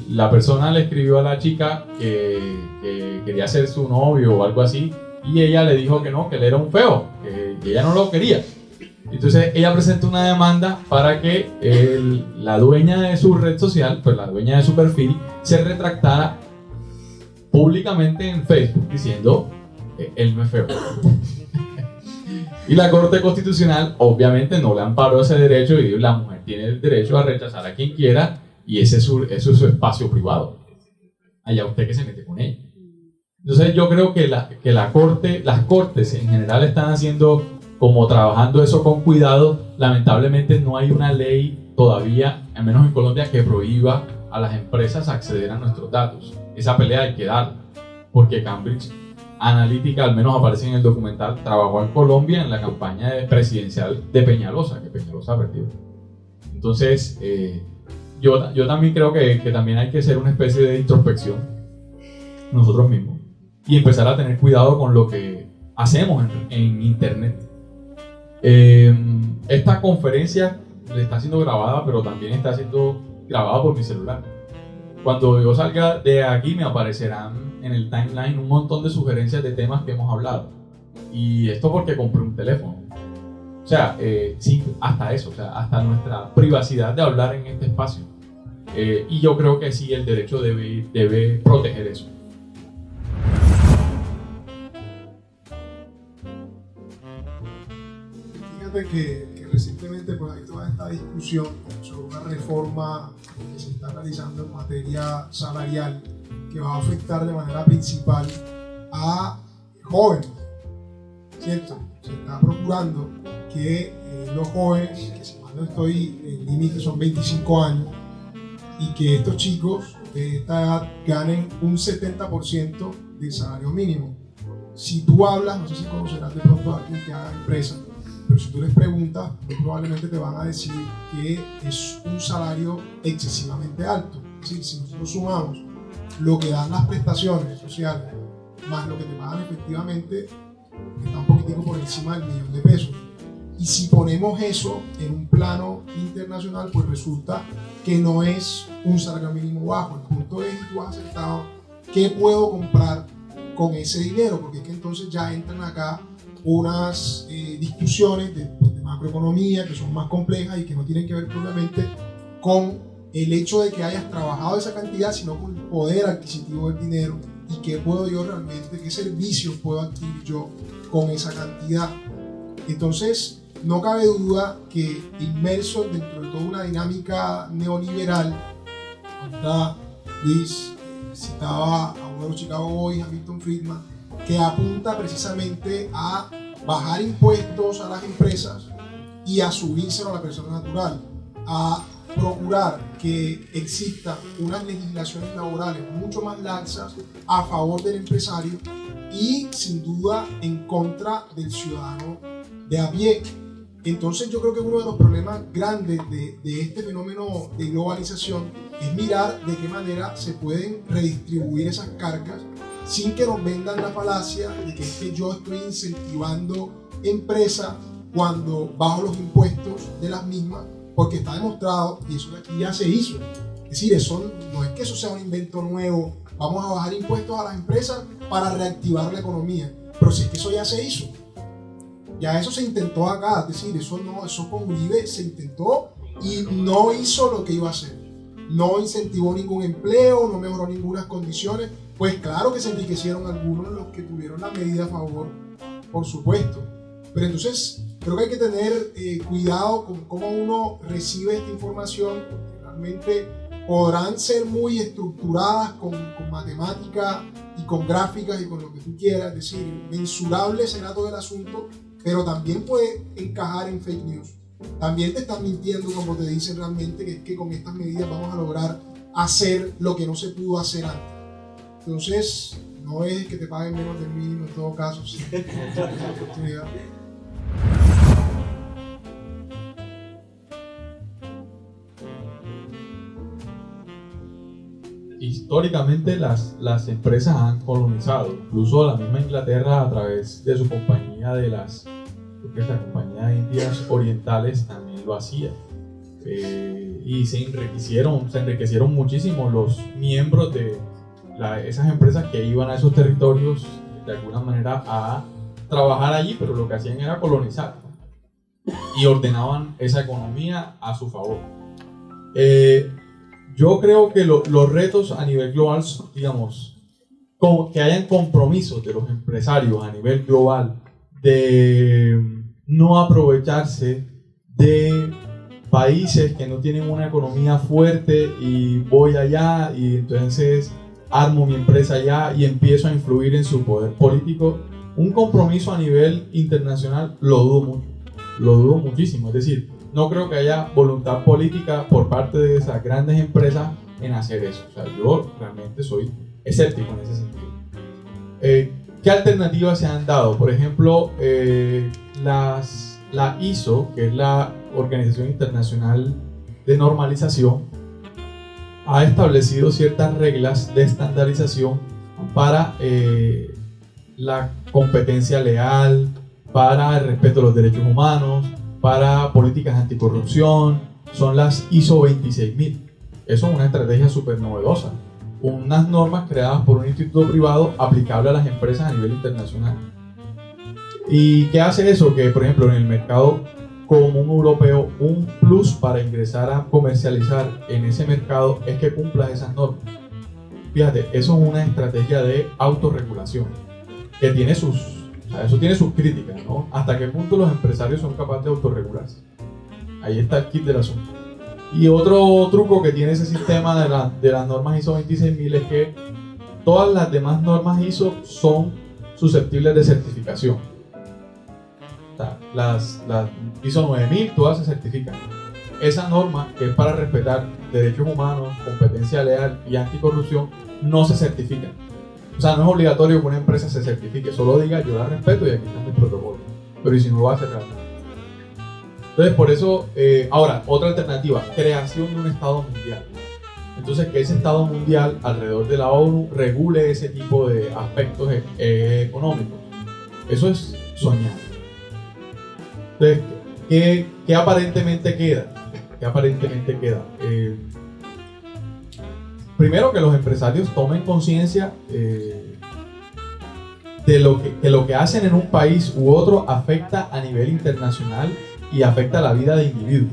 La persona le escribió a la chica que quería ser su novio o algo así, y ella le dijo que no, que él era un feo, que ella no lo quería. Entonces ella presentó una demanda para que la dueña de su red social, pues la dueña de su perfil, se retractara públicamente en Facebook diciendo él no es feo. Y la Corte Constitucional obviamente no le amparó ese derecho y la mujer tiene el derecho a rechazar a quien quiera, y ese es su espacio privado. Allá usted que se mete con ella. Entonces yo creo que las cortes en general están haciendo, como trabajando eso con cuidado. Lamentablemente no hay una ley todavía, al menos en Colombia, que prohíba a las empresas acceder a nuestros datos. esa pelea hay que darla, porque Cambridge Analytica, al menos aparece en el documental, trabajó en Colombia en la campaña presidencial de Peñalosa, que Peñalosa perdió. Entonces, yo también creo que también hay que hacer una especie de introspección nosotros mismos y empezar a tener cuidado con lo que hacemos en internet. Esta conferencia está siendo grabada, pero también está siendo grabada por mi celular. Cuando yo salga de aquí me aparecerán en el timeline un montón de sugerencias de temas que hemos hablado. Y esto porque compré un teléfono. O sea, sí, hasta eso, o sea, hasta privacidad de hablar en este espacio. Y yo creo que sí, el derecho debe proteger eso. Fíjate que recientemente pues, hay toda esta discusión sobre una reforma que se está realizando en materia salarial que va a afectar de manera principal a jóvenes, ¿cierto? Se está procurando que los jóvenes, que si mal no estoy, el límite son 25 años, y que estos chicos de esta edad ganen un 70% del salario mínimo. Si tú hablas, no sé si conocerás de pronto a alguien que haga empresa, pero si tú les preguntas, pues probablemente te van a decir que es un salario excesivamente alto. Es decir, si nosotros sumamos lo que dan las prestaciones sociales más lo que te pagan efectivamente, está un poquitico por encima del $1.000.000. Y si ponemos eso en un plano internacional, pues resulta que no es un salario mínimo bajo. El punto es, tú has acertado, ¿qué puedo comprar con ese dinero? Porque es que entonces ya entran acá unas discusiones de macroeconomía que son más complejas y que no tienen que ver propiamente con el hecho de que hayas trabajado esa cantidad, sino con el poder adquisitivo del dinero y qué puedo yo realmente, qué servicios puedo adquirir yo con esa cantidad. Entonces, no cabe duda que inmerso dentro de toda una dinámica neoliberal, ahorita Luis citaba a uno de los Chicago Boys, a Milton Friedman, que apunta precisamente a bajar impuestos a las empresas y a subírselo a la persona natural, a procurar que existan unas legislaciones laborales mucho más laxas a favor del empresario y sin duda en contra del ciudadano de a pie. Entonces yo creo que uno de los problemas grandes de este fenómeno de globalización es mirar de qué manera se pueden redistribuir esas cargas sin que nos vendan la falacia de que es que yo estoy incentivando empresas cuando bajo los impuestos de las mismas, porque está demostrado, y eso aquí ya se hizo. Es decir, eso no es que eso sea un invento nuevo, vamos a bajar impuestos a las empresas para reactivar la economía, pero sí es que eso ya se hizo. Ya eso se intentó acá, es decir, eso con Uribe se intentó y no hizo lo que iba a hacer. No incentivó ningún empleo, no mejoró ninguna condiciones. Pues claro que se enriquecieron algunos los que tuvieron la medida a favor, por supuesto. Pero entonces creo que hay que tener cuidado con cómo uno recibe esta información, porque realmente podrán ser muy estructuradas con matemática y con gráficas y con lo que tú quieras, es decir, mensurable será todo el asunto, pero también puede encajar en fake news. También te están mintiendo cuando te dicen realmente que es que con estas medidas vamos a lograr hacer lo que no se pudo hacer antes. Entonces, no es que te paguen menos del mínimo en todo caso, sí. Oportunidad. Históricamente las empresas han colonizado, incluso la misma Inglaterra a través de su compañía la compañía de Indias Orientales también lo hacía. Y se enriquecieron muchísimo los miembros de esas empresas que iban a esos territorios de alguna manera a trabajar allí, pero lo que hacían era colonizar y ordenaban esa economía a su favor. Yo creo que los retos a nivel global, digamos, que hayan compromisos de los empresarios a nivel global de no aprovecharse de países que no tienen una economía fuerte y voy allá y entonces armo mi empresa allá y empiezo a influir en su poder político. Un compromiso a nivel internacional lo dudo muchísimo. Es decir, no creo que haya voluntad política por parte de esas grandes empresas en hacer eso. O sea, yo realmente soy escéptico en ese sentido. ¿Qué alternativas se han dado? Por ejemplo, la ISO, que es la Organización Internacional de Normalización, ha establecido ciertas reglas de estandarización para la competencia leal, para el respeto de los derechos humanos, para políticas anticorrupción. Son las ISO 26000. Eso es una estrategia súper novedosa. Unas normas creadas por un instituto privado aplicable a las empresas a nivel internacional. ¿Y qué hace eso? Que, por ejemplo, en el mercado común europeo, un plus para ingresar a comercializar en ese mercado es que cumplas esas normas. Fíjate, eso es una estrategia de autorregulación que tiene eso tiene sus críticas, ¿no? ¿Hasta qué punto los empresarios son capaces de autorregularse? Ahí está el kit del asunto. Y otro truco que tiene ese sistema de las normas ISO 26000 es que todas las demás normas ISO son susceptibles de certificación. O sea, las ISO 9000 todas se certifican. Esa norma, que es para respetar derechos humanos, competencia leal y anticorrupción, no se certifica. O sea, no es obligatorio que una empresa se certifique, solo diga yo la respeto y aquí están mis protocolos. Pero ¿y si no lo va a cerrar? Entonces, por eso, ahora, otra alternativa, creación de un Estado mundial. Entonces, que ese Estado mundial, alrededor de la ONU, regule ese tipo de aspectos económicos. Eso es soñar. Entonces, ¿qué aparentemente queda? ¿Qué aparentemente queda? Primero, que los empresarios tomen conciencia de lo que hacen en un país u otro afecta a nivel internacional y afecta la vida de individuos,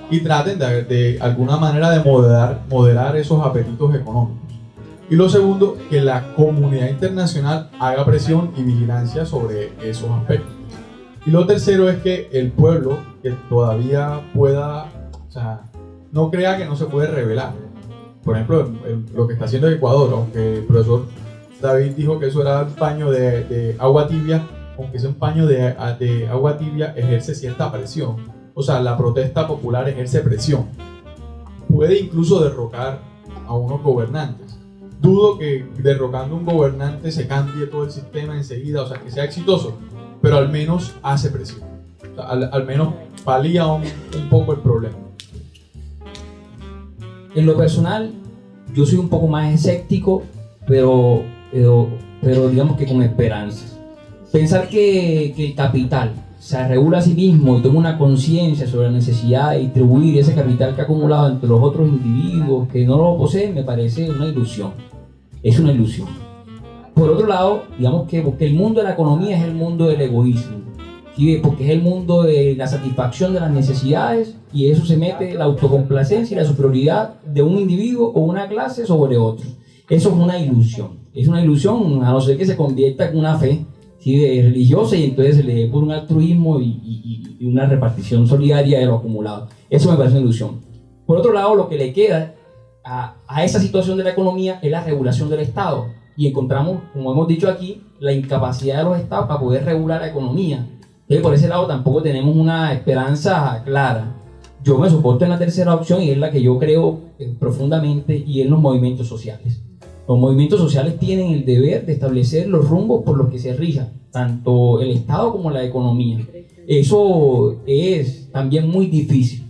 y traten de alguna manera de moderar esos apetitos económicos. Y lo segundo, que la comunidad internacional haga presión y vigilancia sobre esos aspectos. Y lo tercero es que el pueblo, que todavía pueda, o sea, no crea que no se puede rebelar. Por ejemplo, lo que está haciendo Ecuador, aunque el profesor David dijo que eso era un paño de agua tibia, aunque sea un paño de agua tibia, ejerce cierta presión. O sea, la protesta popular ejerce presión. Puede incluso derrocar a unos gobernantes. Dudo que derrocando un gobernante se cambie todo el sistema enseguida, o sea, que sea exitoso, pero al menos hace presión. O sea, al menos palía un poco el problema. En lo personal, yo soy un poco más escéptico, pero digamos que con esperanzas. Pensar que el capital se regula a sí mismo y toma una conciencia sobre la necesidad de distribuir ese capital que ha acumulado entre los otros individuos que no lo poseen me parece una ilusión. Es una ilusión. Por otro lado, digamos que porque el mundo de la economía es el mundo del egoísmo, ¿sí? Porque es el mundo de la satisfacción de las necesidades, y eso se mete la autocomplacencia y la superioridad de un individuo o una clase sobre otro. Eso es una ilusión. Es una ilusión, a no ser que se convierta en una fe, ¿sí?, religiosa, y entonces se le dé por un altruismo y una repartición solidaria de lo acumulado. Eso me parece una ilusión. Por otro lado, lo que le queda a esa situación de la economía es la regulación del Estado, y encontramos, como hemos dicho aquí, la incapacidad de los Estados para poder regular la economía. Entonces, por ese lado tampoco tenemos una esperanza clara. Yo me soporto en la tercera opción, y es la que yo creo profundamente, y en los movimientos sociales. Los movimientos sociales tienen el deber de establecer los rumbos por los que se rija tanto el Estado como la economía. Eso es también muy difícil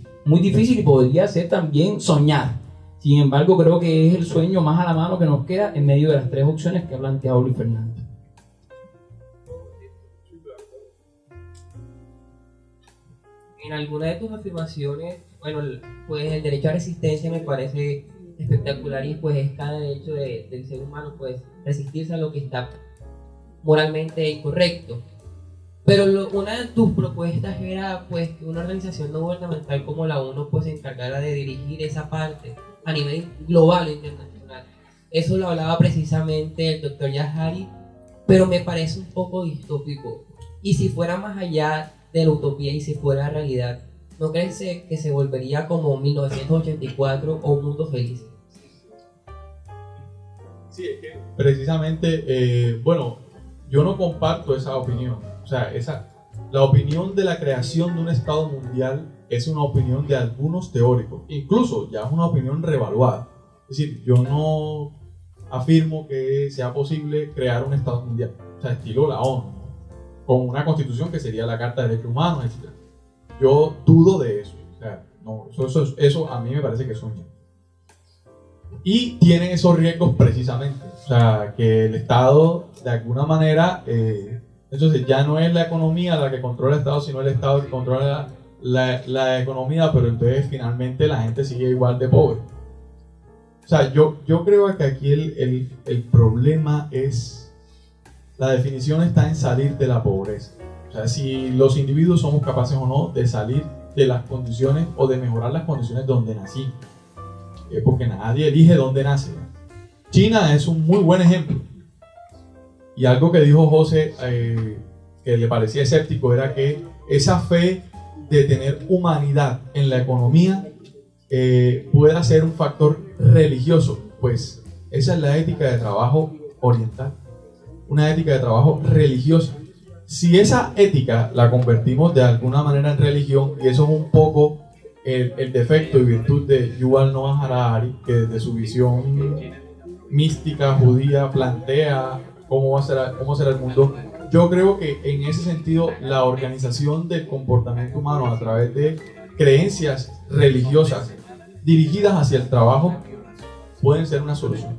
y podría ser también soñar. Sin embargo, creo que es el sueño más a la mano que nos queda en medio de las tres opciones que ha planteado Luis Fernando. En alguna de tus afirmaciones, bueno, pues el derecho a resistencia me parece espectacular, y pues es cada derecho del ser humano, pues resistirse a lo que está moralmente incorrecto. Pero una de tus propuestas era pues que una organización no gubernamental como la ONU pues se encargara de dirigir esa parte a nivel global e internacional. Eso lo hablaba precisamente el doctor Yahari, pero me parece un poco distópico. Y si fuera más allá de la utopía y si fuera realidad, ¿no crees que se volvería como 1984 o un mundo feliz? Sí, es que precisamente, bueno, yo no comparto esa opinión. O sea, la opinión de la creación de un Estado mundial es una opinión de algunos teóricos. Incluso ya es una opinión revaluada. Es decir, yo no afirmo que sea posible crear un Estado mundial, o sea, estilo la ONU, con una constitución que sería la Carta de Derechos Humanos, etc. Yo dudo de eso, o sea, no, eso a mí me parece que es soñar. Y tienen esos riesgos precisamente, o sea, que el Estado de alguna manera, entonces ya no es la economía la que controla el Estado, sino el Estado que controla la economía, pero entonces finalmente la gente sigue igual de pobre. O sea, yo creo que aquí el problema es, la definición está en salir de la pobreza. O sea, si los individuos somos capaces o no de salir de las condiciones o de mejorar las condiciones donde nací. Porque nadie elige dónde nace. China es un muy buen ejemplo. Y algo que dijo José, que le parecía escéptico, era que esa fe de tener humanidad en la economía pueda ser un factor religioso. Pues esa es la ética de trabajo oriental, una ética de trabajo religiosa. Si esa ética la convertimos de alguna manera en religión, y eso es un poco el defecto y virtud de Yuval Noah Harari, que desde su visión mística judía plantea cómo será el mundo. Yo creo que en ese sentido la organización del comportamiento humano a través de creencias religiosas dirigidas hacia el trabajo pueden ser una solución.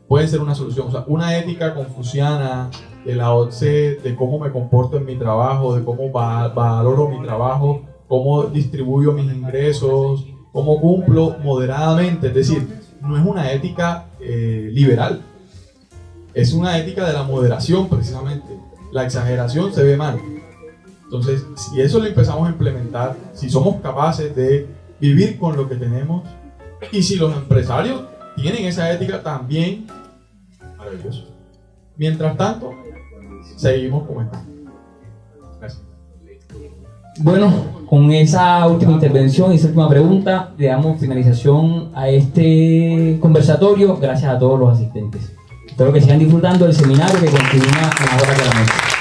Pueden ser una solución. O sea, una ética confuciana de la OTSE, de cómo me comporto en mi trabajo, de cómo valoro mi trabajo, cómo distribuyo mis ingresos, cómo cumplo moderadamente. Es decir, no es una ética liberal, es una ética de la moderación precisamente. La exageración se ve mal. Entonces, si eso lo empezamos a implementar, si somos capaces de vivir con lo que tenemos, y si los empresarios tienen esa ética también, maravilloso. Mientras tanto, seguimos como estamos. Gracias. Bueno, con esa última intervención y esa última pregunta, le damos finalización a este conversatorio. Gracias a todos los asistentes. Espero que sigan disfrutando del seminario que continúa en la hora de la noche.